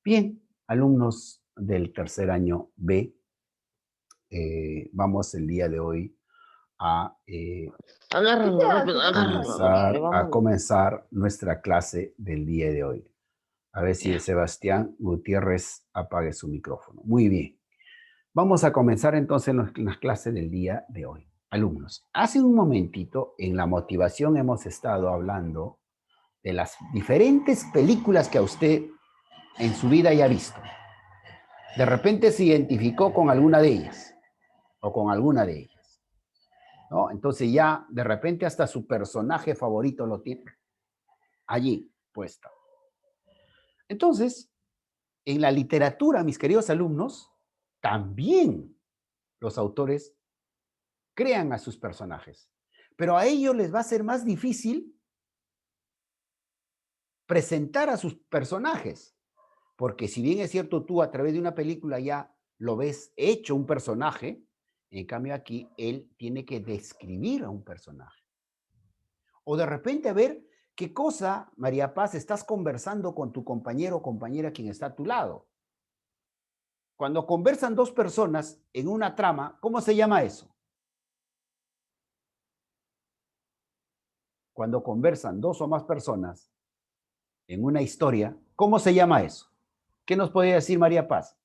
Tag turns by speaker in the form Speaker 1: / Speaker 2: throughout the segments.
Speaker 1: Bien, alumnos del tercer año B, vamos el día de hoy a
Speaker 2: Agárralo rápido, agárralo rápido, vamos.
Speaker 1: comenzar nuestra clase del día de hoy. A ver si
Speaker 2: Ya.
Speaker 1: Sebastián Gutiérrez apague su micrófono. Muy bien. Vamos a comenzar entonces las clases del día de hoy. Alumnos, hace un momentito en la motivación hemos estado hablando de las diferentes películas que a usted en su vida haya visto. De repente se identificó con alguna de ellas o con alguna de ellas, ¿no? Entonces ya de repente hasta su personaje favorito lo tiene allí puesto. Entonces, en la literatura, mis queridos alumnos, también los autores crean a sus personajes, pero a ellos les va a ser más difícil presentar a sus personajes, porque si bien es cierto tú a través de una película ya lo ves hecho un personaje, en cambio aquí él tiene que describir a un personaje. O de repente a ver qué cosa, María Paz, estás conversando con tu compañero o compañera quien está a tu lado. Cuando conversan dos personas en una trama, ¿cómo se llama eso? Cuando conversan dos o más personas en una historia, ¿cómo se llama eso? ¿Qué nos podría decir María Paz?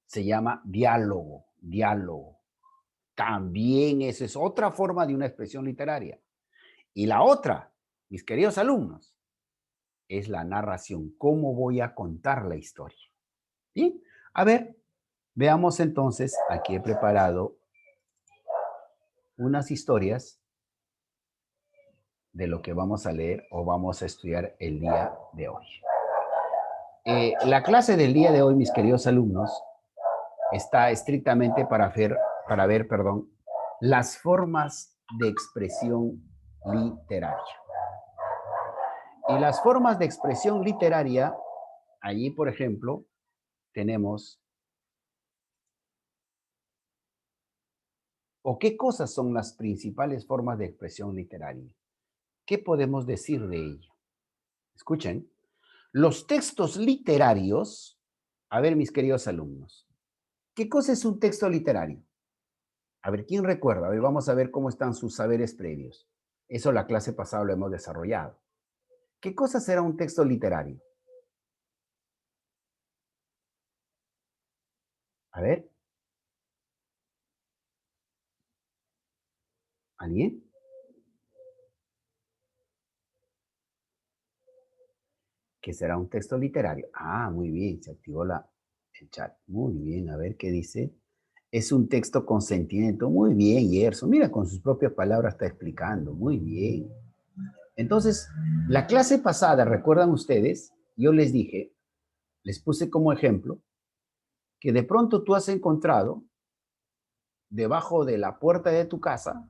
Speaker 1: Se llama diálogo, diálogo. También esa es otra forma de una expresión literaria. Y la otra, mis queridos alumnos, es la narración. ¿Cómo voy a contar la historia? Bien, a ver, veamos entonces, aquí he preparado unas historias de lo que vamos a leer o vamos a estudiar el día de hoy. La clase del día de hoy, mis queridos alumnos, está estrictamente para ver, perdón, las formas de expresión literaria. Y las formas de expresión literaria, allí, por ejemplo, tenemos, o qué cosas son las principales formas de expresión literaria. ¿Qué podemos decir de ella? Escuchen, los textos literarios, a ver, mis queridos alumnos, ¿qué cosa es un texto literario? A ver, ¿quién recuerda? A ver, vamos a ver cómo están sus saberes previos. Eso la clase pasada lo hemos desarrollado. ¿Qué cosa será un texto literario? A ver, ¿alguien? ¿Qué será un texto literario? Ah, muy bien, se activó el chat. Muy bien, a ver qué dice. Es un texto con sentimiento. Muy bien, Gerson. Mira, con sus propias palabras está explicando. Muy bien. Entonces, la clase pasada, ¿recuerdan ustedes? Yo les dije, les puse como ejemplo, que de pronto tú has encontrado debajo de la puerta de tu casa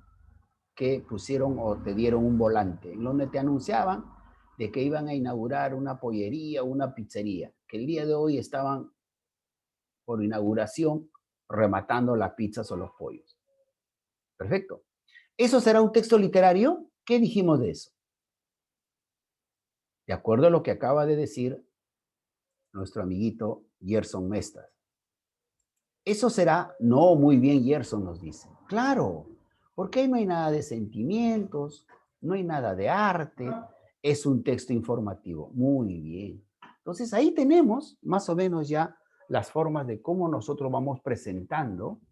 Speaker 1: que pusieron o te dieron un volante en donde te anunciaban de que iban a inaugurar una pollería o una pizzería, que el día de hoy estaban por inauguración rematando las pizzas o los pollos. Perfecto. ¿Eso será un texto literario? ¿Qué dijimos de eso? De acuerdo a lo que acaba de decir nuestro amiguito Gerson Mestas. Eso será, no, muy bien, Gerson nos dice. Claro, porque ahí no hay nada de sentimientos, no hay nada de arte, es un texto informativo. Muy bien. Entonces ahí tenemos más o menos ya las formas de cómo nosotros vamos presentando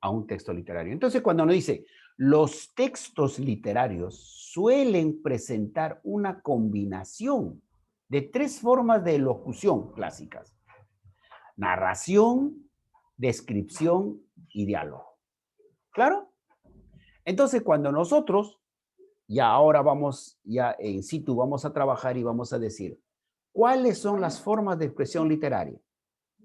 Speaker 1: a un texto literario. Entonces cuando nos dice, los textos literarios suelen presentar una combinación de tres formas de locución clásicas: narración, descripción y diálogo. ¿Claro? Entonces, cuando nosotros, ya ahora vamos, ya en situ, vamos a trabajar y vamos a decir, ¿cuáles son las formas de expresión literaria?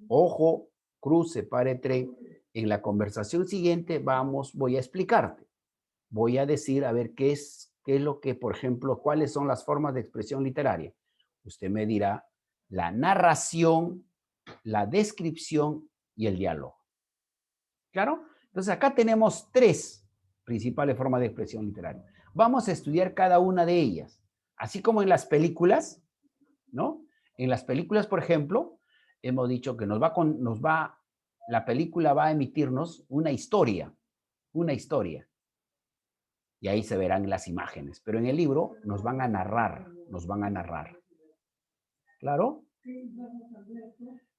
Speaker 1: Ojo, cruce, pare, tren. En la conversación siguiente voy a explicarte. Voy a decir, a ver, qué es lo que, por ejemplo, cuáles son las formas de expresión literaria. Usted me dirá la narración, la descripción y el diálogo. ¿Claro? Entonces acá tenemos tres principales formas de expresión literaria. Vamos a estudiar cada una de ellas. Así como en las películas, ¿no? En las películas, por ejemplo, hemos dicho que la película va a emitirnos una historia, y ahí se verán las imágenes, pero en el libro nos van a narrar, ¿claro?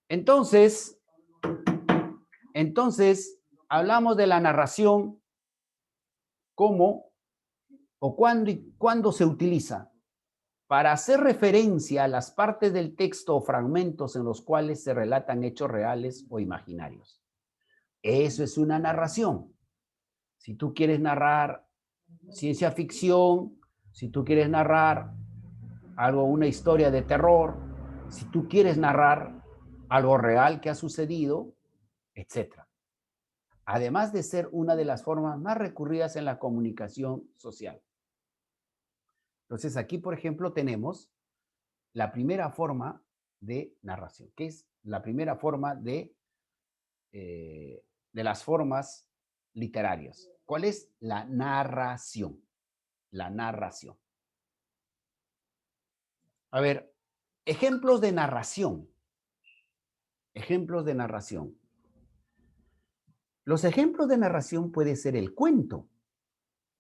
Speaker 1: Entonces, hablamos de la narración como o cuándo se utiliza para hacer referencia a las partes del texto o fragmentos en los cuales se relatan hechos reales o imaginarios. Eso es una narración. Si tú quieres narrar ciencia ficción, si tú quieres narrar una historia de terror, si tú quieres narrar algo real que ha sucedido, etcétera. Además de ser una de las formas más recurridas en la comunicación social. Entonces aquí, por ejemplo, tenemos la primera forma de narración, que es la primera forma de las formas literarias. ¿Cuál es? La narración. La narración. A ver, ejemplos de narración. Ejemplos de narración. Los ejemplos de narración puede ser el cuento.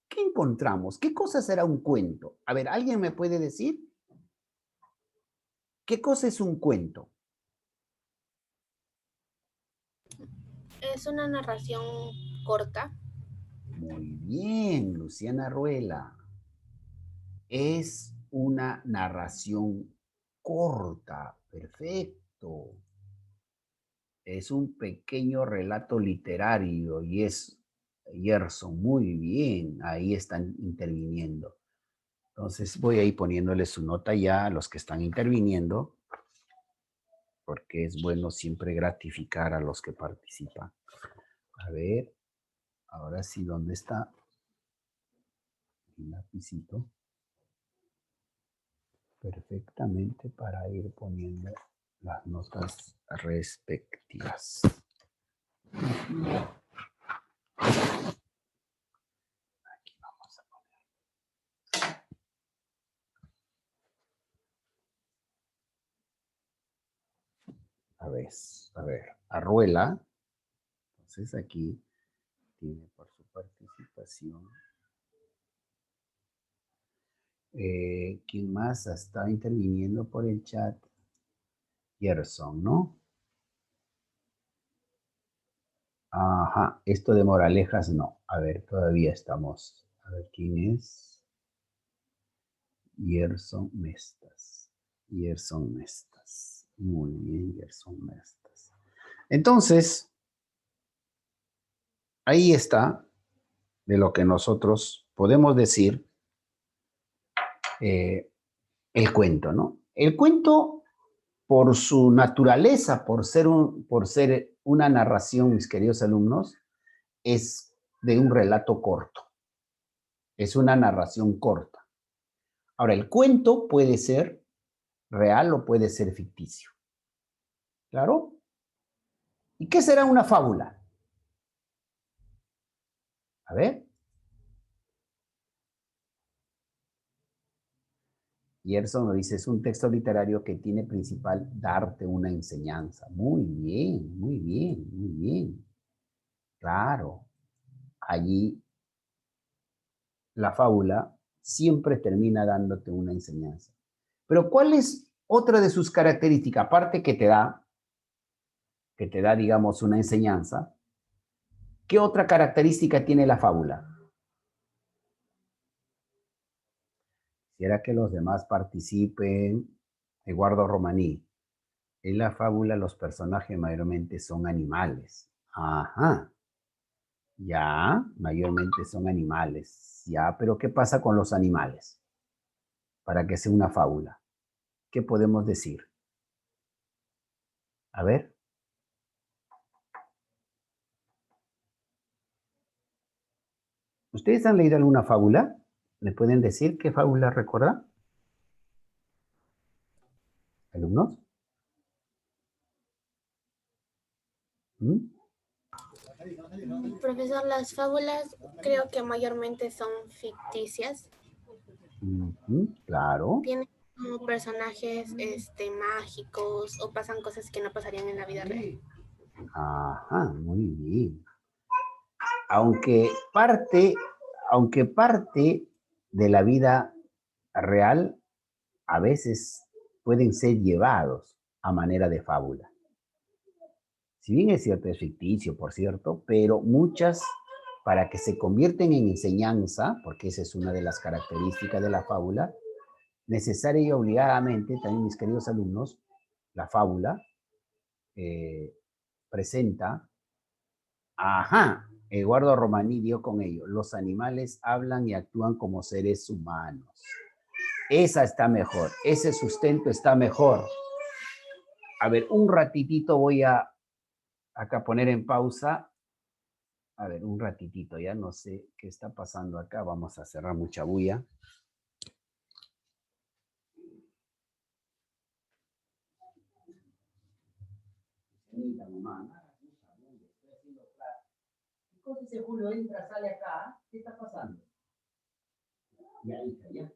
Speaker 1: ¿Qué encontramos? ¿Qué cosa será un cuento? A ver, ¿alguien me puede decir? ¿Qué cosa es un cuento?
Speaker 3: Es una narración corta.
Speaker 1: Muy bien, Luciana Ruela. Es una narración corta. Perfecto. Es un pequeño relato literario y es Gerson. Muy bien, ahí están interviniendo. Entonces voy a ir poniéndole su nota ya a los que están interviniendo, porque es bueno siempre gratificar a los que participan. A ver, ahora sí, ¿dónde está el lapicito? Perfectamente para ir poniendo las notas respectivas. Aquí vamos a poner. A ver, Arruela. Entonces aquí tiene por su participación. ¿Quién más está interviniendo por el chat? Gerson, ¿no? Ajá, esto de moralejas no. A ver, todavía estamos. A ver, ¿quién es? Gerson Mestas. Gerson Mestas. Muy bien, Gerson Mestas. Entonces, ahí está de lo que nosotros podemos decir el cuento, ¿no? El cuento, por su naturaleza, por ser una narración, mis queridos alumnos, es de un relato corto. Es una narración corta. Ahora, el cuento puede ser real o puede ser ficticio. ¿Claro? ¿Y qué será una fábula? A ver. Gerson nos dice, es un texto literario que tiene principal darte una enseñanza. Muy bien, muy bien, muy bien. Claro, allí la fábula siempre termina dándote una enseñanza. Pero ¿cuál es otra de sus características? Aparte que te da, digamos, una enseñanza, ¿qué otra característica tiene la fábula? Quisiera que los demás participen. Eduardo Romaní. En la fábula los personajes mayormente son animales. Ajá. Ya, mayormente son animales. Ya, pero ¿qué pasa con los animales? Para que sea una fábula. ¿Qué podemos decir? A ver. ¿Ustedes han leído alguna fábula? ¿Me pueden decir qué fábula recuerda? ¿Alumnos? ¿Mm?
Speaker 3: Profesor, las fábulas creo que mayormente son ficticias.
Speaker 1: Claro.
Speaker 3: Tienen como personajes mágicos o pasan cosas que no pasarían en la vida real.
Speaker 1: Ajá, muy bien. Aunque parte, aunque parte de la vida real a veces pueden ser llevados a manera de fábula. Si bien es cierto, es ficticio, por cierto, pero muchas, para que se convierten en enseñanza, porque esa es una de las características de la fábula, necesaria y obligadamente, también mis queridos alumnos, la fábula eh, presenta, ajá, Eduardo Romaní dio con ello, los animales hablan y actúan como seres humanos. Esa está mejor, ese sustento está mejor. A ver, un ratitito voy a acá poner en pausa. A ver, un ratitito, ya no sé qué está pasando acá. Vamos a cerrar mucha bulla. Entonces Julio entra, sale acá. ¿Qué está pasando? Ya, hija, ya.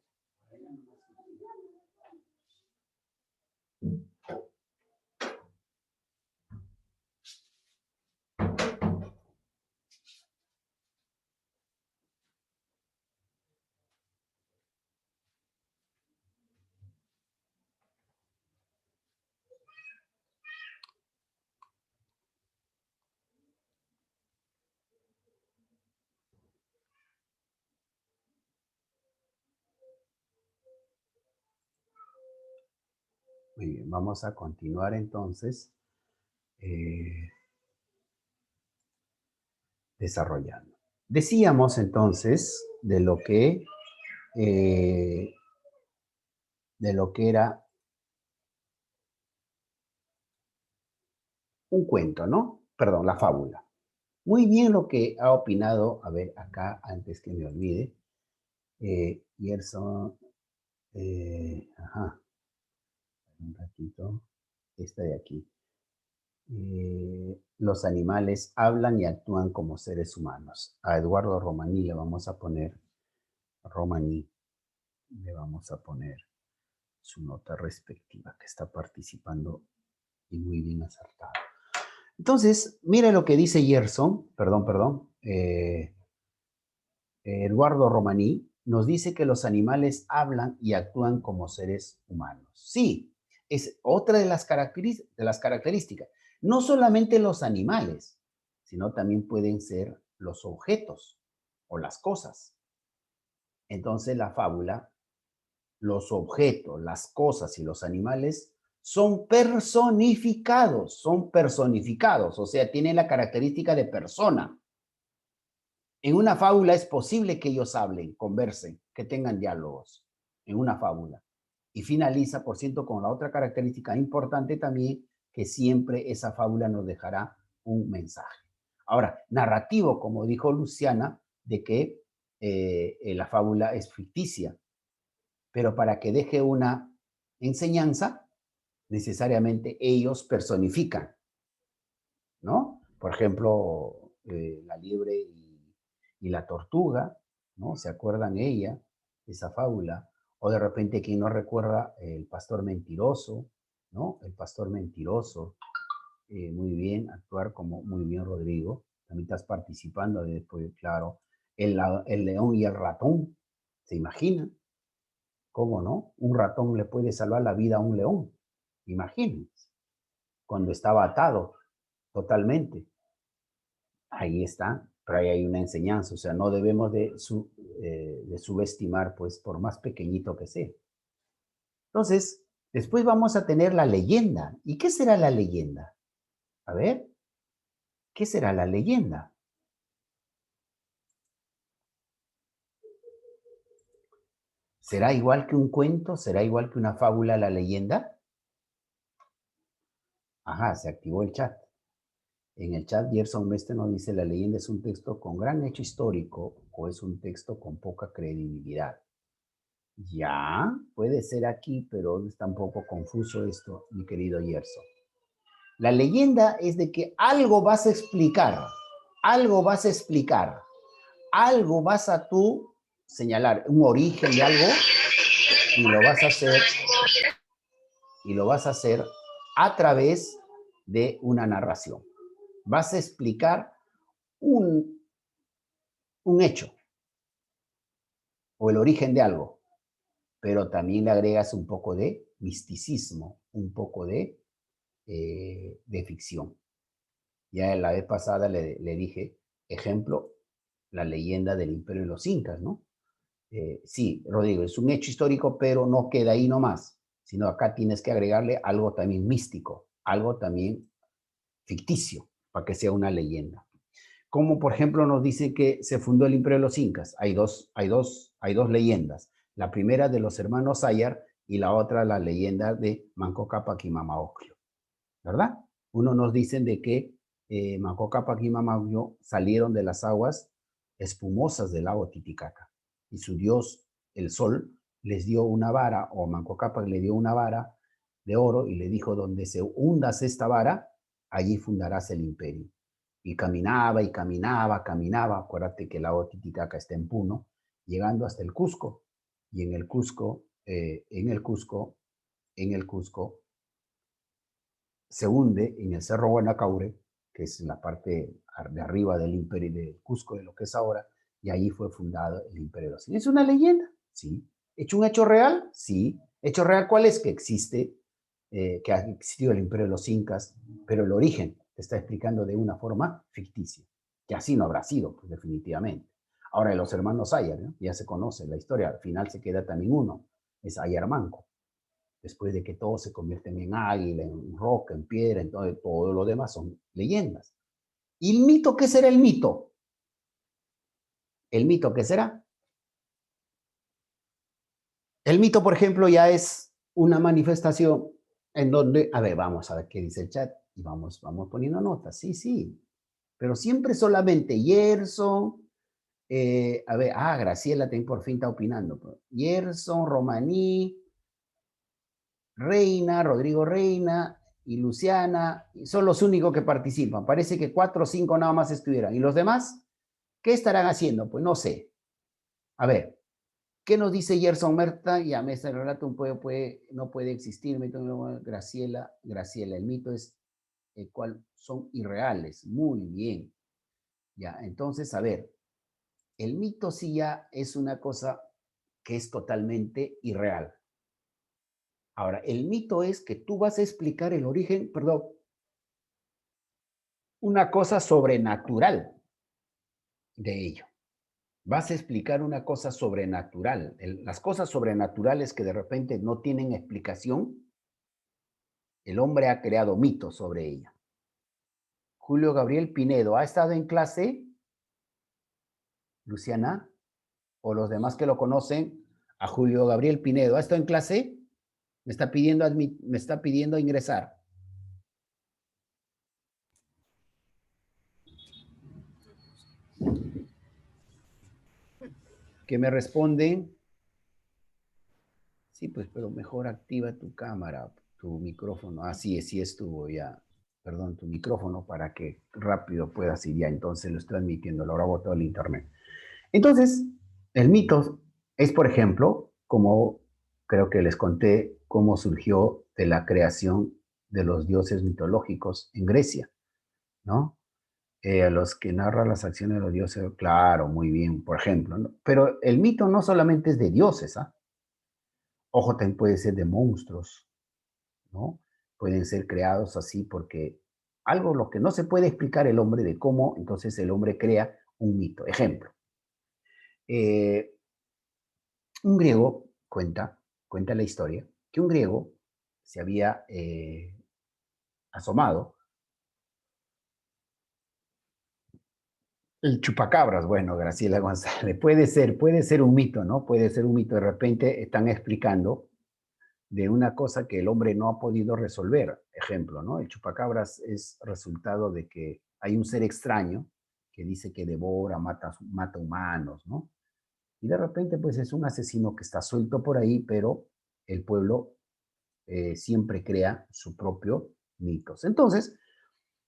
Speaker 1: Muy bien, vamos a continuar entonces desarrollando. Decíamos entonces eh, de lo que era un cuento, ¿no? Perdón, la fábula. Muy bien lo que ha opinado, a ver, acá, antes que me olvide, Gerson, ajá, un ratito, esta de aquí. Los animales hablan y actúan como seres humanos. A Eduardo Romaní le vamos a poner, Romaní, le vamos a poner su nota respectiva, que está participando y muy bien acertado. Entonces, mire lo que dice Gerson, Eduardo Romaní, nos dice que los animales hablan y actúan como seres humanos. Sí, es otra de las características. No solamente los animales, sino también pueden ser los objetos o las cosas. Entonces, la fábula, los objetos, las cosas y los animales son personificados, o sea, tienen la característica de persona. En una fábula es posible que ellos hablen, conversen, que tengan diálogos, en una fábula. Y finaliza, por cierto, con la otra característica importante también, que siempre esa fábula nos dejará un mensaje. Ahora, narrativo, como dijo Luciana, de que la fábula es ficticia, pero para que deje una enseñanza, necesariamente ellos personifican, ¿no? Por ejemplo, la liebre y la tortuga, ¿no? ¿Se acuerdan ella, esa fábula? O de repente, quien no recuerda, el pastor mentiroso, ¿no? El pastor mentiroso, muy bien, actuar como muy bien Rodrigo, también estás participando después, claro, el león y el ratón, ¿se imaginan? ¿Cómo no? Un ratón le puede salvar la vida a un león, imagínense, cuando estaba atado totalmente. Ahí está, pero ahí hay una enseñanza, o sea, no debemos de subestimar, pues, por más pequeñito que sea. Entonces, después vamos a tener la leyenda. ¿Y qué será la leyenda? A ver, ¿qué será la leyenda? ¿Será igual que un cuento? ¿Será igual que una fábula la leyenda? Ajá, se activó el chat. En el chat, Gerson Mestre nos dice, la leyenda es un texto con gran hecho histórico o es un texto con poca credibilidad. Ya, puede ser aquí, pero está un poco confuso esto, mi querido Gerson. La leyenda es de que algo vas a explicar, algo vas a explicar, algo vas a tú señalar, un origen de algo, y lo vas a hacer a través de una narración. Vas a explicar un hecho o el origen de algo, pero también le agregas un poco de misticismo, un poco de ficción. Ya la vez pasada le dije, ejemplo, la leyenda del Imperio de los Incas, ¿no? Sí, Rodrigo, es un hecho histórico, pero no queda ahí nomás, sino acá tienes que agregarle algo también místico, algo también ficticio, para que sea una leyenda. Como por ejemplo nos dice que se fundó el Imperio de los Incas. Hay dos leyendas. La primera de los hermanos Sayar y la otra la leyenda de Manco Cápac y Mama Ocllo, ¿verdad? Uno nos dicen de que Manco Cápac y Mama Ocllo salieron de las aguas espumosas del lago Titicaca y su dios, el sol, les dio una vara, o Manco Cápac le dio una vara de oro y le dijo, donde se hundas esta vara, allí fundarás el imperio. Y caminaba y caminaba, caminaba. Acuérdate que el lago Titicaca está en Puno, llegando hasta el Cusco. Y en el Cusco se hunde en el Cerro Guanacaure, que es la parte de arriba del imperio de Cusco, de lo que es ahora, y allí fue fundado el Imperio de los Incas. ¿Es una leyenda? Sí. ¿Es un hecho real? Sí. ¿Hecho real cuál es? Que existe, que ha existido el Imperio de los Incas, pero el origen te está explicando de una forma ficticia, que así no habrá sido, pues definitivamente. Ahora, de los hermanos Ayar, ¿no? Ya se conoce la historia, al final se queda también uno, es Ayar Manco. Después de que todos se convierten en águila, en roca, en piedra, entonces todo lo demás son leyendas. ¿Y el mito qué será el mito? ¿El mito qué será? El mito, por ejemplo, ya es una manifestación en donde, a ver, vamos a ver qué dice el chat y vamos poniendo notas. Sí, sí, pero siempre solamente Gerson, a ver, Graciela por fin está opinando. Gerson, Romaní, Reina, Rodrigo Reina y Luciana son los únicos que participan. Parece que 4 o 5 nada más estuvieran. ¿Y los demás? ¿Qué estarán haciendo? Pues no sé. A ver, ¿qué nos dice Gerson Merta? Ya me está el relato, no puede existir. Graciela, el mito es el cual son irreales. Muy bien. Ya, entonces, a ver, el mito sí ya es una cosa que es totalmente irreal. Ahora, el mito es que tú vas a explicar el origen, perdón, una cosa sobrenatural de ello. Vas a explicar una cosa sobrenatural. Las cosas sobrenaturales que de repente no tienen explicación, el hombre ha creado mitos sobre ella. Julio Gabriel Pinedo, ¿ha estado en clase, Luciana? O los demás que lo conocen, a Julio Gabriel Pinedo, ¿ha estado en clase? Me está pidiendo ingresar. Que me responden. Sí, pues, pero mejor activa tu cámara, tu micrófono. Así es, sí estuvo ya. Perdón, tu micrófono para que rápido puedas ir ya. Entonces lo estoy transmitiendo, lo grabo todo el internet. Entonces, el mito es, por ejemplo, como creo que les conté, cómo surgió de la creación de los dioses mitológicos en Grecia, ¿no? A los que narran las acciones de los dioses, claro, muy bien, por ejemplo, ¿no? Pero el mito no solamente es de dioses, ¿ah? Ojo, también puede ser de monstruos, ¿no? Pueden ser creados así porque algo lo que no se puede explicar el hombre de cómo, entonces el hombre crea un mito. Ejemplo, eh, un griego cuenta la historia que un griego se había asomado. El chupacabras, bueno, Graciela González, puede ser un mito, ¿no? Puede ser un mito. De repente están explicando de una cosa que el hombre no ha podido resolver. Ejemplo, ¿no? El chupacabras es resultado de que hay un ser extraño que dice que devora, mata humanos, ¿no? Y de repente, pues es un asesino que está suelto por ahí, pero el pueblo siempre crea su propio mitos. Entonces,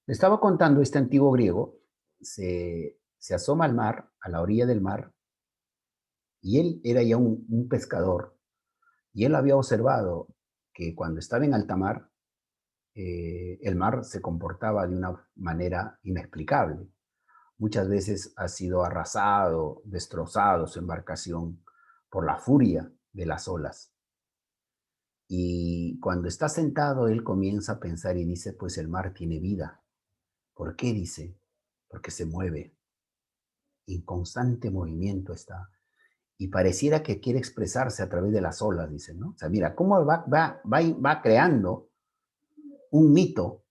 Speaker 1: le estaba contando este antiguo griego, se asoma al mar, a la orilla del mar, y él era ya un pescador, Y él había observado que cuando estaba en alta mar, el mar se comportaba de una manera inexplicable. Muchas veces ha sido arrasado, destrozado su embarcación por la furia de las olas. Y cuando está sentado, él comienza a pensar y dice, pues el mar tiene vida. ¿Por qué? Dice, porque se mueve, en constante movimiento está. Y pareciera que quiere expresarse a través de las olas, dice, ¿no? O sea, mira, cómo va creando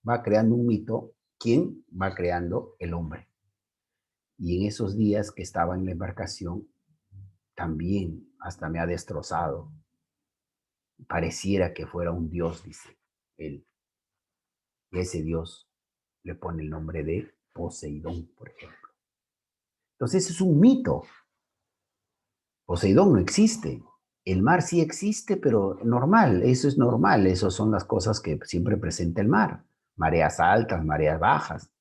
Speaker 1: va creando un mito, ¿quién va creando? El hombre. Y en esos días que estaba en la embarcación, también hasta me ha destrozado. Pareciera que fuera un dios, dice él. Y ese dios le pone el nombre de Poseidón, por ejemplo. Entonces es un mito. Poseidón no existe. El mar sí existe, pero normal, eso es normal. Esas son las cosas que siempre presenta el mar. Mareas altas, mareas bajas.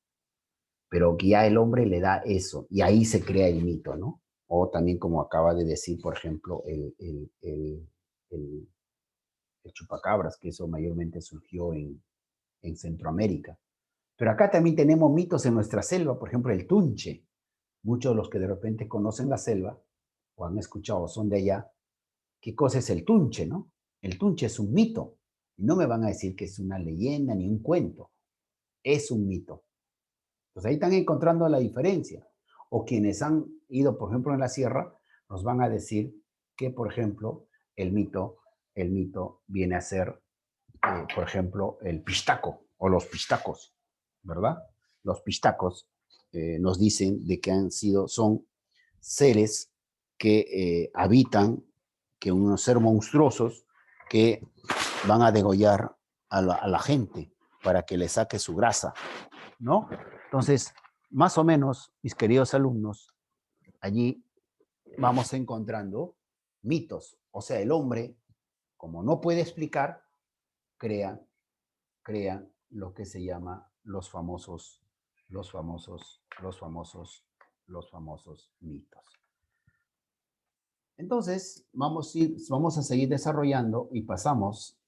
Speaker 1: Pero que ya el hombre le da eso, y ahí se crea el mito, ¿no? O también como acaba de decir, por ejemplo, el chupacabras, que eso mayormente surgió en Centroamérica. Pero acá también tenemos mitos en nuestra selva, por ejemplo, el tunche. Muchos de los que de repente conocen la selva, o han escuchado, son de allá, ¿qué cosa es el tunche, no? El tunche es un mito. Y no me van a decir que es una leyenda ni un cuento. Es un mito. Pues ahí están encontrando la diferencia. O quienes han ido, por ejemplo, en la sierra, nos van a decir que, por ejemplo, el mito viene a ser, por ejemplo, el pistaco o los pistacos, ¿verdad? Los pistacos nos dicen de que son seres que habitan, que unos seres monstruosos que van a degollar a la gente para que le saque su grasa, ¿no? Entonces, más o menos, mis queridos alumnos, allí vamos encontrando mitos. O sea, el hombre, como no puede explicar, crea lo que se llama los famosos mitos. Entonces, vamos a seguir desarrollando y pasamos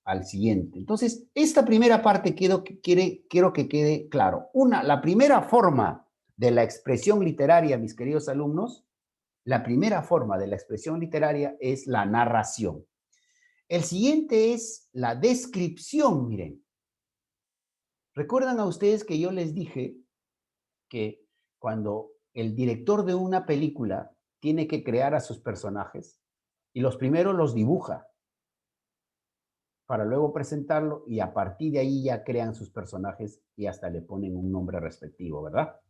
Speaker 1: al siguiente. Entonces, esta primera parte quiero que quede claro. La primera forma de la expresión literaria, mis queridos alumnos, la primera forma de la expresión literaria es la narración. El siguiente es la descripción, miren. ¿Recuerdan a ustedes que yo les dije que cuando el director de una película tiene que crear a sus personajes y los primeros los dibuja para luego presentarlo y a partir de ahí ya crean sus personajes y hasta le ponen un nombre respectivo, ¿verdad?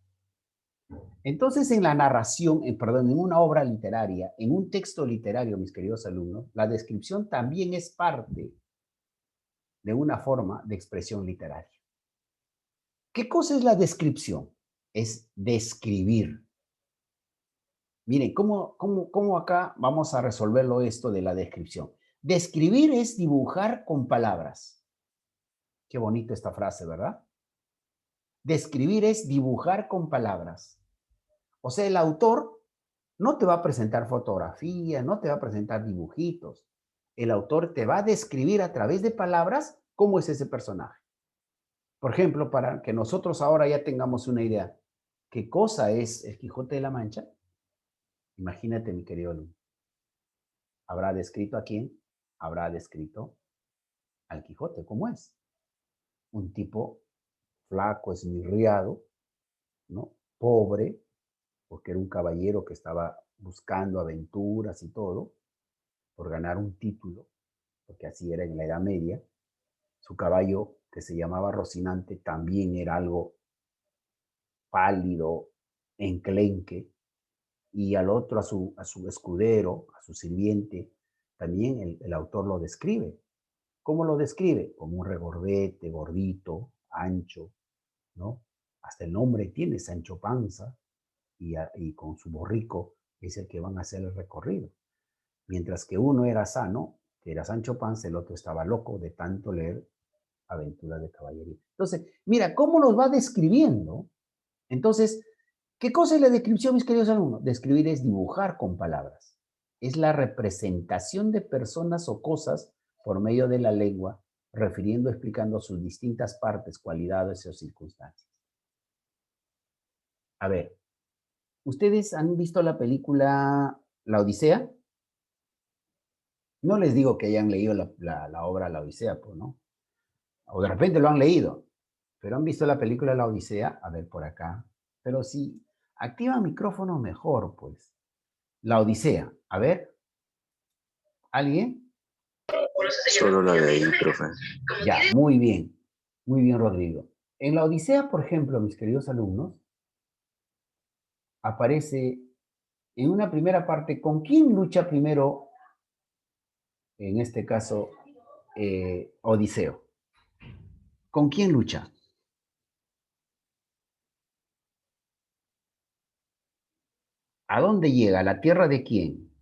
Speaker 1: Entonces, en la narración, en una obra literaria, en un texto literario, mis queridos alumnos, la descripción también es parte de una forma de expresión literaria. ¿Qué cosa es la descripción? Es describir. Miren, ¿cómo acá vamos a resolverlo esto de la descripción? Describir es dibujar con palabras. Qué bonita esta frase, ¿verdad? Describir es dibujar con palabras. O sea, el autor no te va a presentar fotografía, no te va a presentar dibujitos. El autor te va a describir a través de palabras cómo es ese personaje. Por ejemplo, para que nosotros ahora ya tengamos una idea, ¿qué cosa es el Quijote de la Mancha? Imagínate, mi querido alumno. ¿Habrá descrito a quién? Habrá descrito al Quijote, ¿cómo es? Un tipo flaco, esmirriado, ¿no? Pobre, porque era un caballero que estaba buscando aventuras y todo, por ganar un título, porque así era en la Edad Media. Su caballo, que se llamaba Rocinante, también era algo pálido, enclenque, y al otro, a su escudero, a su sirviente, también el autor lo describe. ¿Cómo lo describe? Como un regordete, gordito, ancho, ¿no? Hasta el nombre tiene Sancho Panza, y con su borrico es el que van a hacer el recorrido. Mientras que uno era sano, que era Sancho Panza, el otro estaba loco de tanto leer Aventuras de Caballería. Entonces, mira, ¿cómo nos va describiendo? Entonces, ¿qué cosa es la descripción, mis queridos alumnos? Describir es dibujar con palabras. es la representación de personas o cosas por medio de la lengua, refiriendo, explicando sus distintas partes, cualidades o circunstancias. A ver, ¿ustedes han visto la película La Odisea? No les digo que hayan leído la obra La Odisea, pues, ¿no? O de repente lo han leído, pero han visto la película La Odisea, a ver por acá. Pero si activa micrófono mejor, pues. La Odisea, a ver, ¿alguien?
Speaker 4: Solo la de ahí, profe.
Speaker 1: Ya, muy bien, Rodrigo. En La Odisea, por ejemplo, mis queridos alumnos, aparece en una primera parte, ¿con quién lucha primero, en este caso, Odiseo? ¿Con quién lucha? ¿A dónde llega? ¿A la tierra de quién?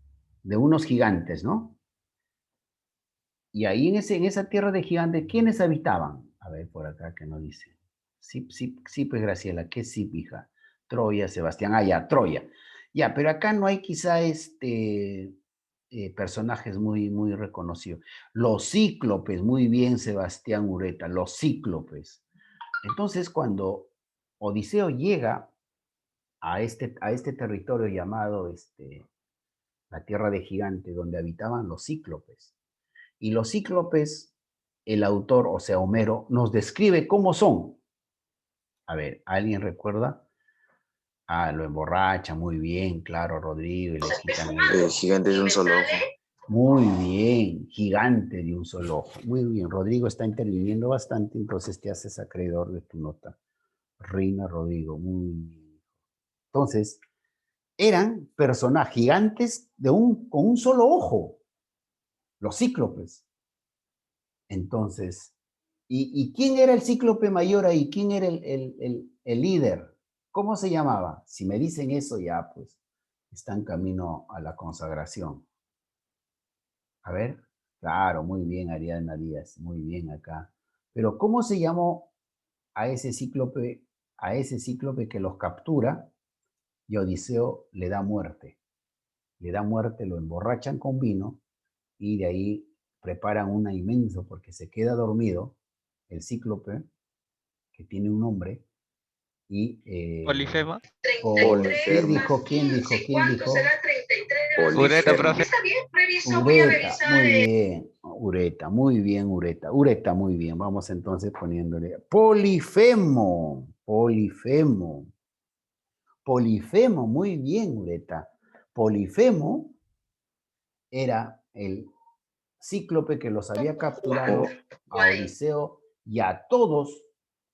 Speaker 1: De unos gigantes, ¿no? Y ahí en esa tierra de gigantes, ¿quiénes habitaban? A ver, por acá que no dice. Sí, sí, sí, pues Graciela, ¿qué sí, hija? Troya, Sebastián, ya, Troya. Ya, pero acá no hay quizá personajes muy reconocidos. Los cíclopes, muy bien, Sebastián Ureta, los cíclopes. Entonces, cuando Odiseo llega a este territorio llamado la tierra de gigantes, donde habitaban los cíclopes, y los cíclopes, el autor, o sea, Homero, nos describe cómo son. A ver, ¿alguien recuerda? Ah, lo emborracha, muy bien, claro, Rodrigo, y le quitan
Speaker 4: El gigante de un solo ojo.
Speaker 1: Muy bien, gigante de un solo ojo. Muy bien, Rodrigo está interviniendo bastante, entonces te haces acreedor de tu nota. Reina Rodrigo, muy bien. Entonces, eran personajes gigantes con un solo ojo, los cíclopes. Entonces, ¿y quién era el cíclope mayor ahí? ¿Quién era el líder? ¿Cómo se llamaba? Si me dicen eso ya, pues, está en camino a la consagración. A ver, claro, muy bien, Ariadna Díaz, muy bien acá. Pero ¿cómo se llamó a ese cíclope que los captura y Odiseo le da muerte? Le da muerte, lo emborrachan con vino y de ahí preparan una inmenso, porque se queda dormido el cíclope, que tiene un nombre, y...
Speaker 2: Polifemo.
Speaker 1: ¿Quién dijo? ¿Quién dijo? ¿Quién dijo?
Speaker 2: Ureta, profe.
Speaker 1: Ureta, muy bien, Ureta, muy bien, Ureta. Ureta, muy bien. Vamos entonces poniéndole Polifemo, Polifemo. Polifemo, muy bien, Ureta. Polifemo era el cíclope que los había capturado a Odiseo y a todos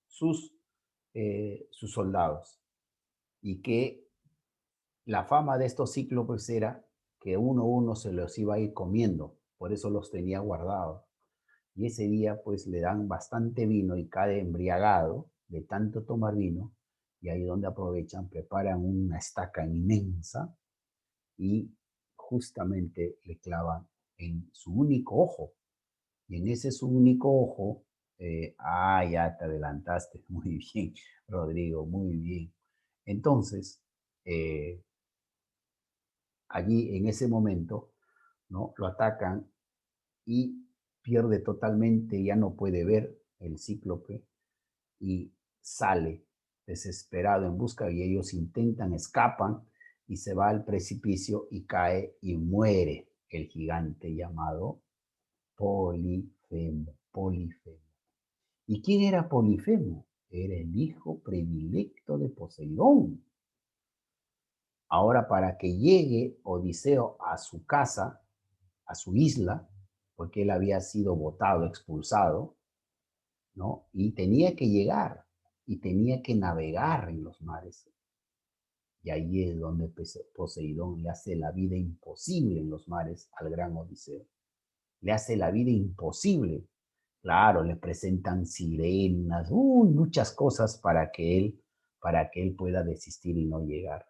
Speaker 1: sus soldados. Y que la fama de estos cíclopes era que uno a uno se los iba a ir comiendo, por eso los tenía guardados. Y ese día pues le dan bastante vino y cae embriagado de tanto tomar vino, y ahí donde aprovechan, preparan una estaca inmensa y justamente le clavan en su único ojo. Y en ese su único ojo, ya te adelantaste, muy bien, Rodrigo, muy bien. Entonces, allí en ese momento, ¿no? Lo atacan y pierde totalmente, ya no puede ver el cíclope y sale desesperado en busca, y ellos intentan, escapan y se va al precipicio y cae y muere el gigante llamado Polifemo, Polifemo. ¿Y quién era Polifemo? Era el hijo predilecto de Poseidón. Ahora, para que llegue Odiseo a su casa, a su isla, porque él había sido botado, expulsado, ¿no? Y tenía que llegar y tenía que navegar en los mares. Y ahí es donde Poseidón le hace la vida imposible en los mares al gran Odiseo. Le hace la vida imposible. Claro, le presentan sirenas, muchas cosas para que él pueda desistir y no llegar.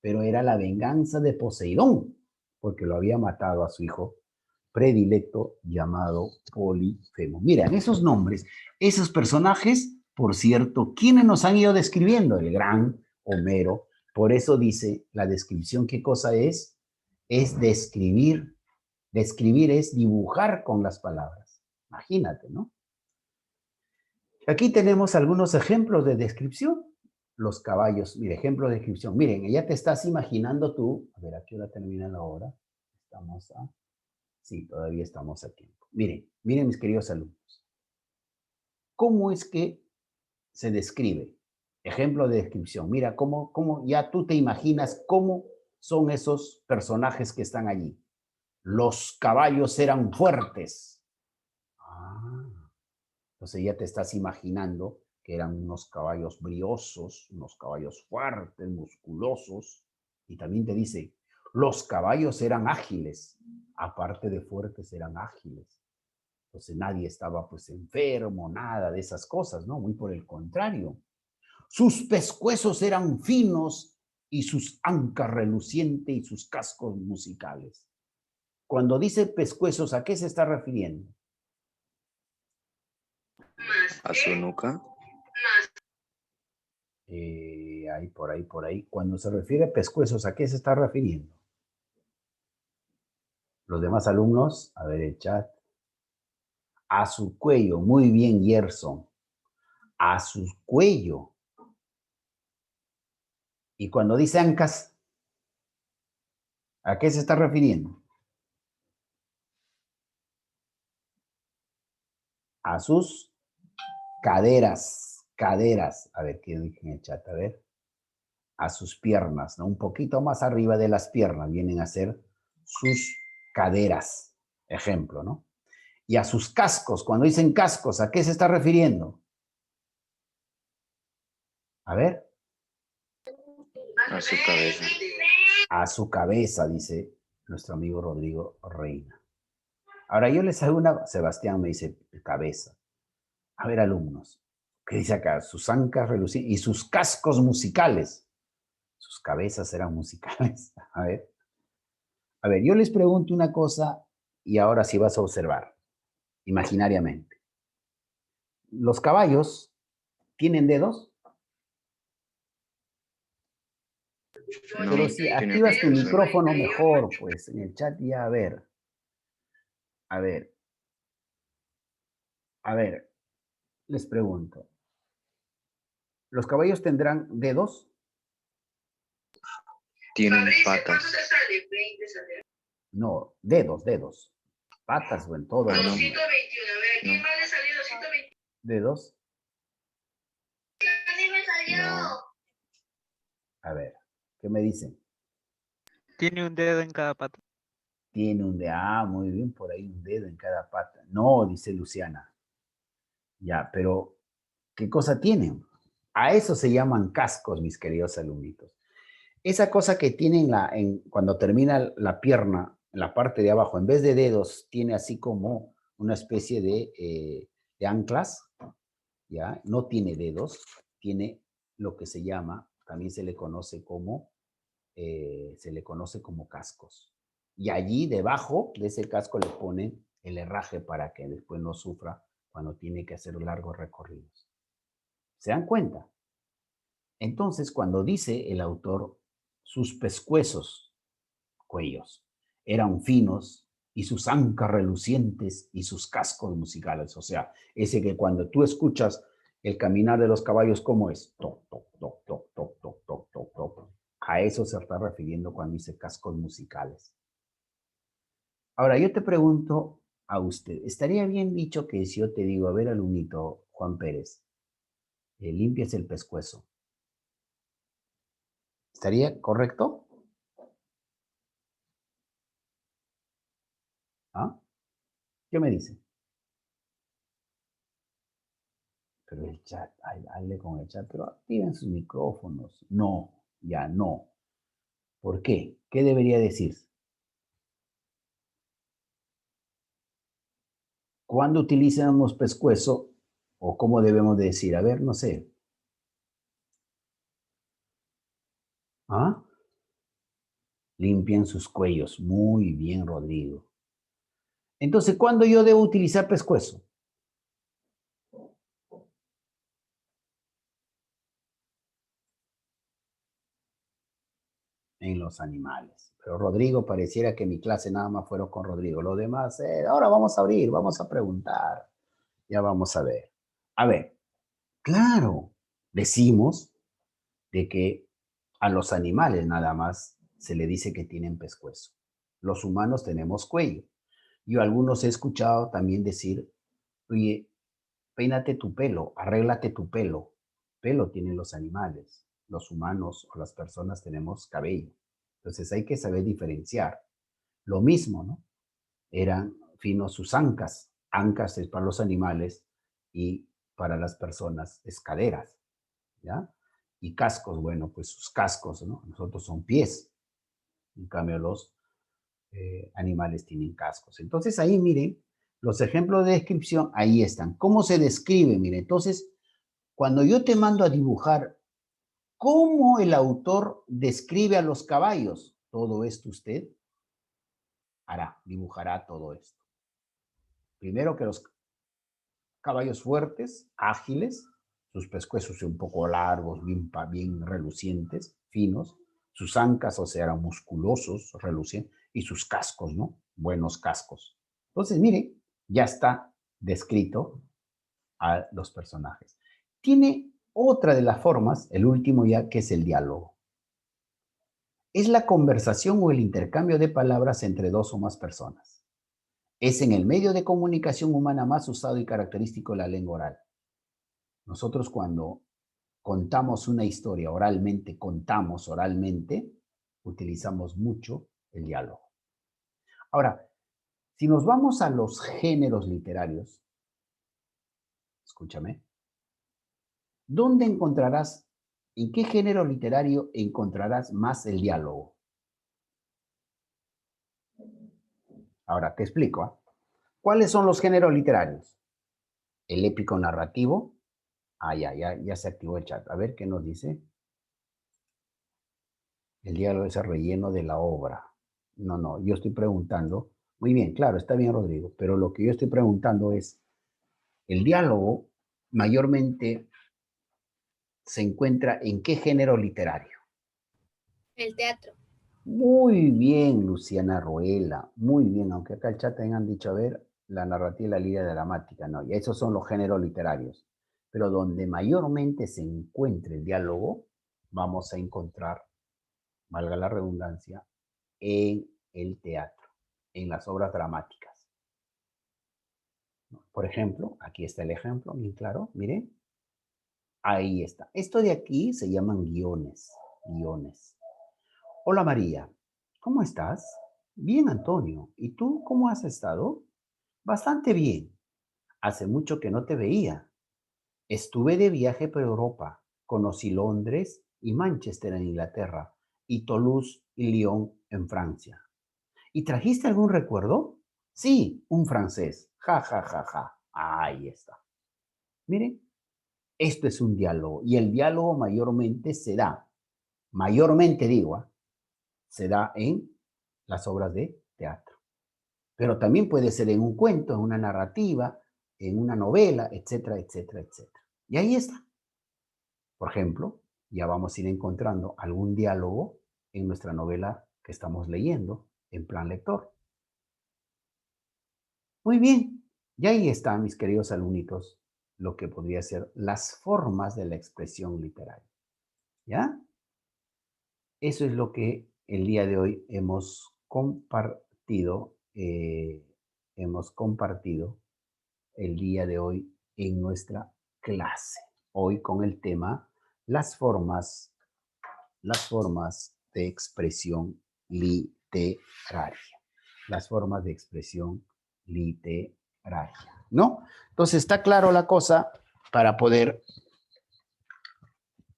Speaker 1: Pero era la venganza de Poseidón, porque lo había matado a su hijo predilecto llamado Polifemo. Miren, esos nombres, esos personajes, por cierto, ¿quiénes nos han ido describiendo? El gran Homero. Por eso dice la descripción, ¿qué cosa es? es describir. Describir es dibujar con las palabras. Imagínate, ¿no? Aquí tenemos algunos ejemplos de descripción. Los caballos, mire, ejemplo de descripción. Miren, ya te estás imaginando tú. A ver, ¿a qué hora termina la hora? Estamos a... Sí, todavía estamos a tiempo. Miren, miren mis queridos alumnos. ¿Cómo es que se describe? Ejemplo de descripción. Mira, cómo ya tú te imaginas cómo son esos personajes que están allí. Los caballos eran fuertes. Ah, entonces ya te estás imaginando que eran unos caballos briosos, unos caballos fuertes, musculosos. Y también te dice, los caballos eran ágiles. Aparte de fuertes, eran ágiles. Entonces nadie estaba pues enfermo, nada de esas cosas, ¿no? Muy por el contrario. Sus pescuezos eran finos y sus ancas relucientes y sus cascos musicales. Cuando dice pescuezos, ¿a qué se está refiriendo?
Speaker 4: A su nuca.
Speaker 1: Ahí, por ahí. Cuando se refiere a pescuezos, ¿a qué se está refiriendo? Los demás alumnos, a ver el chat. A su cuello, muy bien, Gerson. A su cuello. Y cuando dice ancas, ¿a qué se está refiriendo? A sus caderas, caderas. A ver, ¿qué dije en el chat? A ver. A sus piernas, ¿no? Un poquito más arriba de las piernas vienen a ser sus caderas. Ejemplo, ¿no? Y a sus cascos, cuando dicen cascos, ¿a qué se está refiriendo? A ver.
Speaker 4: A su cabeza.
Speaker 1: A su cabeza, dice nuestro amigo Rodrigo Reina. Ahora yo les hago una, Sebastián me dice cabeza. A ver, alumnos, ¿qué dice acá? Sus ancas relucientes y sus cascos musicales. Sus cabezas eran musicales. A ver, yo les pregunto una cosa y ahora sí vas a observar, imaginariamente. ¿Los caballos tienen dedos?
Speaker 4: No,
Speaker 1: Pero si
Speaker 4: tiene
Speaker 1: activas tu
Speaker 4: pulso.
Speaker 1: micrófono mejor, pues en el chat ya, a ver, a ver, les pregunto, ¿los caballos tendrán dedos?
Speaker 4: Tienen patas.
Speaker 1: No, dedos. Patas o en todo.
Speaker 4: Ah, no.
Speaker 1: ¿No?
Speaker 4: No.
Speaker 1: ¿Dedos?
Speaker 4: No.
Speaker 1: A ver, ¿qué me dicen?
Speaker 5: Tiene un dedo en cada pata.
Speaker 1: Tiene un dedo, muy bien, por ahí un dedo en cada pata. No, dice Luciana. Ya, pero ¿qué cosa tienen? A eso se llaman cascos, mis queridos alumnitos. Esa cosa que tiene cuando termina la pierna, en la parte de abajo, en vez de dedos, tiene así como una especie de anclas, ¿ya? No tiene dedos, tiene lo que se llama, también se le conoce como cascos. Y allí debajo de ese casco le ponen el herraje para que después no sufra cuando tiene que hacer largos recorridos. ¿Se dan cuenta? Entonces, cuando dice el autor, sus pescuezos, cuellos, eran finos y sus ancas relucientes y sus cascos musicales, o sea, ese que cuando tú escuchas el caminar de los caballos, ¿cómo es? Toc, toc, toc, toc, toc, toc, toc, toc, toc. A eso se está refiriendo cuando dice cascos musicales. Ahora, yo te pregunto a usted, ¿estaría bien dicho que si yo te digo, a ver, alumnito Juan Pérez, limpies el pescuezo? ¿Estaría correcto? ¿Ah? ¿Qué me dice? Pero el chat, hazle con el chat, pero activen sus micrófonos. No, ya no. ¿Por qué? ¿Qué debería decir? ¿Cuándo utilizamos pescuezo? ¿O cómo debemos de decir? A ver, no sé. ¿Ah? Limpian sus cuellos. Muy bien, Rodrigo. Entonces, ¿cuándo yo debo utilizar pescuezo? En los animales. Pero Rodrigo, pareciera que mi clase nada más fueron con Rodrigo. Los demás, ahora vamos a abrir, vamos a preguntar. Ya vamos a ver. A ver, claro, decimos de que a los animales nada más se le dice que tienen pescuezo. Los humanos tenemos cuello. Yo algunos he escuchado también decir, oye, peínate tu pelo, arréglate tu pelo. Pelo tienen los animales, los humanos o las personas tenemos cabello. Entonces hay que saber diferenciar. Lo mismo, ¿no? Eran finos sus ancas. Ancas es para los animales y para las personas es caderas, ¿ya? Y cascos, bueno, pues sus cascos, ¿no? Nosotros son pies. En cambio, los animales tienen cascos. Entonces ahí miren, los ejemplos de descripción ahí están. ¿Cómo se describe? Miren, entonces, cuando yo te mando a dibujar, ¿cómo el autor describe a los caballos? Todo esto usted hará, dibujará todo esto. Primero que los caballos fuertes, ágiles, sus pescuezos un poco largos, bien relucientes, finos, sus ancas, o sea, eran musculosos, relucientes, y sus cascos, ¿no? Buenos cascos. Entonces, mire, ya está descrito a los personajes. Tiene otra de las formas, el último ya, que es el diálogo. Es la conversación o el intercambio de palabras entre dos o más personas. Es en el medio de comunicación humana más usado y característico de la lengua oral. Nosotros cuando contamos una historia oralmente, utilizamos mucho el diálogo. Ahora, si nos vamos a los géneros literarios, escúchame, ¿dónde encontrarás, en qué género literario encontrarás más el diálogo? Ahora te explico. ¿Cuáles son los géneros literarios? El épico narrativo. Ya se activó el chat. A ver qué nos dice. El diálogo es el relleno de la obra. No, yo estoy preguntando. Muy bien, claro, está bien, Rodrigo, pero lo que yo estoy preguntando es, el diálogo mayormente se encuentra en qué género literario.
Speaker 3: El teatro.
Speaker 1: Muy bien, Luciana Roela, muy bien, aunque acá el chat tengan dicho, a ver, la narrativa y la línea dramática, no, y esos son los géneros literarios, pero donde mayormente se encuentre el diálogo, vamos a encontrar, valga la redundancia, en el teatro, en las obras dramáticas. Por ejemplo, aquí está el ejemplo, bien claro, miren, ahí está. Esto de aquí se llaman guiones. Hola María, ¿cómo estás? Bien, Antonio. ¿Y tú cómo has estado? Bastante bien. Hace mucho que no te veía. Estuve de viaje por Europa. Conocí Londres y Manchester en Inglaterra y Toulouse y Lyon en Francia. ¿Y trajiste algún recuerdo? Sí, un francés. Ja, ja, ja, ja. Ahí está. Miren, esto es un diálogo y el diálogo mayormente se da, mayormente digo, se da en las obras de teatro. Pero también puede ser en un cuento, en una narrativa, en una novela, etcétera, etcétera, etcétera. Y ahí está. Por ejemplo, ya vamos a ir encontrando algún diálogo en nuestra novela que estamos leyendo en plan lector. Muy bien. Y ahí están, mis queridos alumnitos, lo que podría ser las formas de la expresión literaria. ¿Ya? Eso es lo que el día de hoy hemos compartido el día de hoy en nuestra clase. Hoy con el tema las formas de expresión literaria. Las formas de expresión literaria, ¿no? Entonces está claro la cosa para poder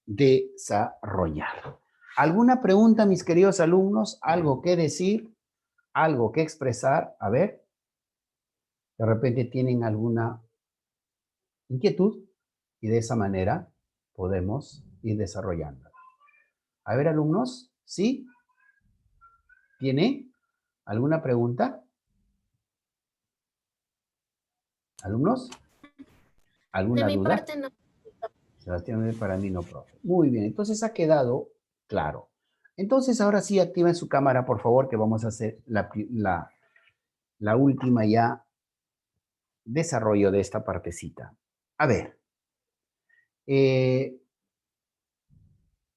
Speaker 1: desarrollar. ¿Alguna pregunta, mis queridos alumnos? ¿Algo que decir? ¿Algo que expresar? A ver, de repente tienen alguna inquietud y de esa manera podemos ir desarrollando. A ver, alumnos, ¿sí? ¿Tiene alguna pregunta? ¿Alumnos? ¿Alguna
Speaker 3: De mi
Speaker 1: duda?
Speaker 3: parte no.
Speaker 1: Sebastián, para mí no, profe. Muy bien, entonces ha quedado claro. Entonces, ahora sí, activen su cámara, por favor, que vamos a hacer la última ya desarrollo de esta partecita. A ver.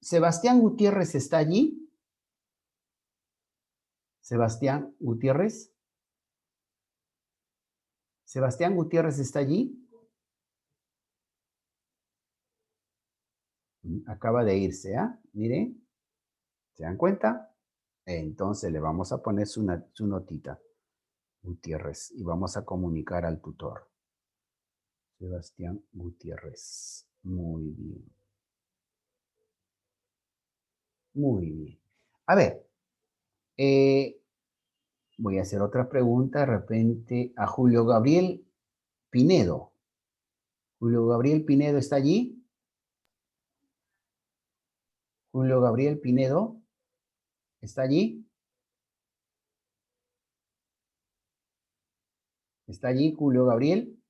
Speaker 1: Sebastián Gutiérrez está allí. Sebastián Gutiérrez. Sebastián Gutiérrez está allí. Acaba de irse, ¿ah? Miren. ¿Se dan cuenta? Entonces le vamos a poner su notita. Gutiérrez. Y vamos a comunicar al tutor. Sebastián Gutiérrez. Muy bien. Muy bien. A ver. Voy a hacer otra pregunta de repente a Julio Gabriel Pinedo. Julio Gabriel Pinedo está allí. Julio Gabriel Pinedo está allí. ¿Está allí Julio Gabriel?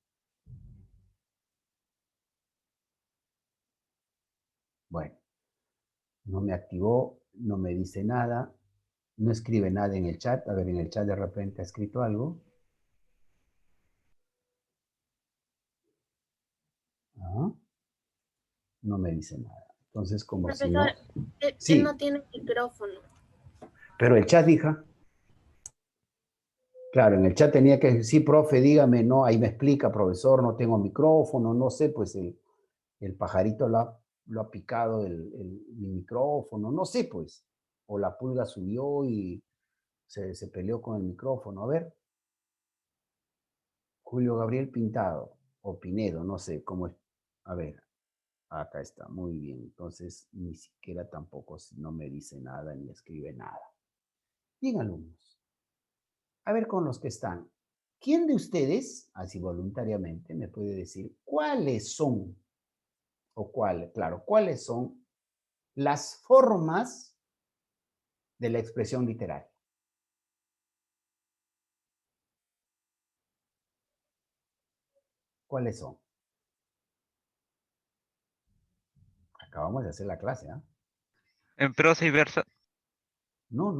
Speaker 1: Bueno, no me activó, no me dice nada, no escribe nada en el chat. A ver, en el chat de repente ha escrito algo. No me dice nada. Entonces, como
Speaker 3: Profesor,
Speaker 1: si no...
Speaker 3: él
Speaker 1: Sí,
Speaker 3: no tiene micrófono.
Speaker 1: pero el chat, hija. Claro, en el chat tenía que decir, sí, profe, dígame, no, ahí me explica, profesor, no tengo micrófono, no sé, pues el pajarito lo ha picado mi micrófono, no sé, pues. O la pulga subió y se peleó con el micrófono. A ver. Julio Gabriel Pintado, o Pinedo, no sé cómo es. A ver, acá está, muy bien. Entonces, ni siquiera tampoco no me dice nada ni escribe nada. Bien, alumnos. A ver con los que están. ¿Quién de ustedes, así voluntariamente, me puede decir cuáles son, cuáles son las formas de la expresión literaria? ¿Cuáles son? Acabamos de hacer la clase, ¿ah?
Speaker 5: En prosa y verso.
Speaker 1: No.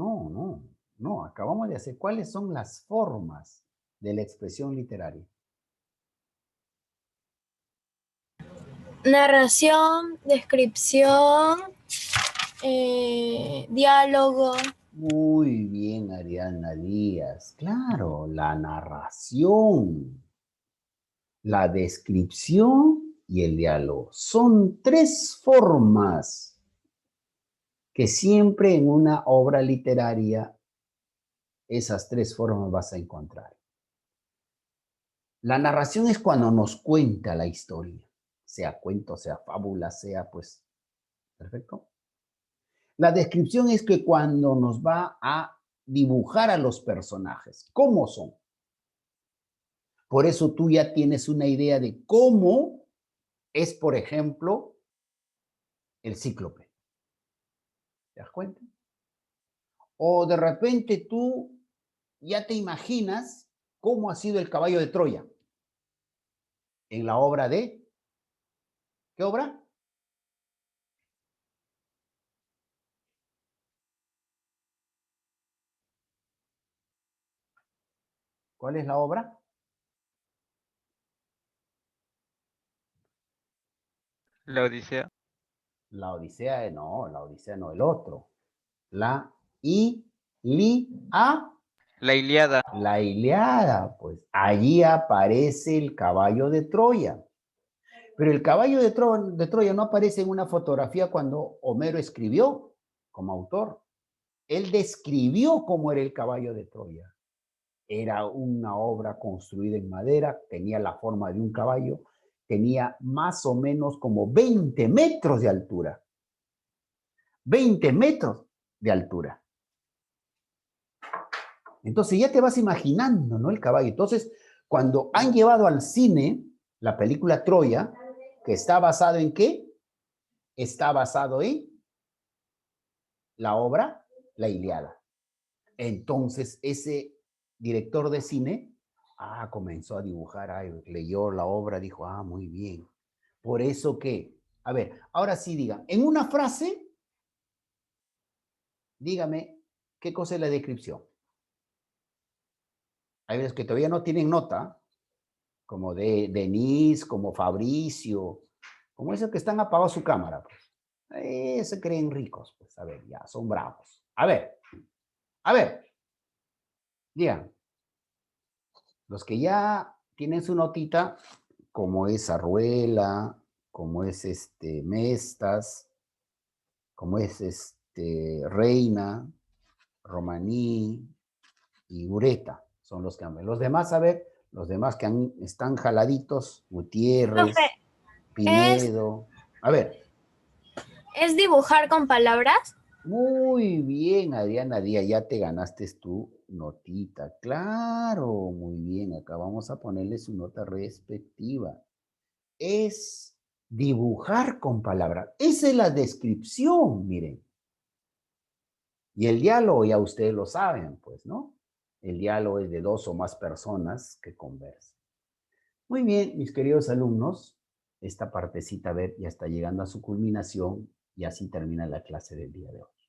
Speaker 1: Acabamos de hacer. ¿Cuáles son las formas de la expresión literaria?
Speaker 6: Narración, descripción, diálogo.
Speaker 1: Muy bien, Ariana Díaz. Claro, la narración, la descripción y el diálogo. Son tres formas que siempre en una obra literaria esas tres formas vas a encontrar. La narración es cuando nos cuenta la historia, sea cuento, sea fábula, sea pues, perfecto. La descripción es que cuando nos va a dibujar a los personajes, cómo son. Por eso tú ya tienes una idea de cómo es, por ejemplo, el cíclope. ¿Te das cuenta? O de repente tú ya te imaginas cómo ha sido el caballo de Troya en la obra de... ¿Qué obra? ¿Cuál es la obra?
Speaker 5: La Odisea.
Speaker 1: La Odisea, no, el otro. La Ilíada.
Speaker 5: La Ilíada.
Speaker 1: La Ilíada, pues allí aparece el caballo de Troya. Pero el caballo de Troya no aparece en una fotografía cuando Homero escribió como autor. Él describió cómo era el caballo de Troya. Era una obra construida en madera, tenía la forma de un caballo, tenía más o menos como 20 metros de altura. 20 metros de altura. Entonces ya te vas imaginando, ¿no? El caballo. Entonces, cuando han llevado al cine la película Troya, que está basado en ¿qué? Está basado en la obra La Ilíada. Entonces, ese director de cine, comenzó a dibujar, leyó la obra, dijo, muy bien. Por eso que, a ver, ahora sí digan, en una frase, dígame, ¿qué cosa es la descripción? Hay veces que todavía no tienen nota, como de Denise, como Fabricio, como esos que están apagados su cámara, pues. Se creen ricos, pues, a ver, ya, son bravos. A ver, digan, los que ya tienen su notita, como es Arruela, como es Mestas, como es Reina, Romaní y Ureta, son los que han. Los demás, a ver, los demás que están jaladitos, Gutiérrez,
Speaker 6: Profe,
Speaker 1: Pinedo. A ver,
Speaker 6: ¿es dibujar con palabras?
Speaker 1: muy bien, Adriana Díaz, ya te ganaste tu notita. Claro, muy bien, acá vamos a ponerle su nota respectiva. Es dibujar con palabras. Esa es la descripción, miren. Y el diálogo, ya ustedes lo saben, pues, ¿no? El diálogo es de dos o más personas que conversan. Muy bien, mis queridos alumnos, esta partecita, a ver, ya está llegando a su culminación y así termina la clase del día de hoy.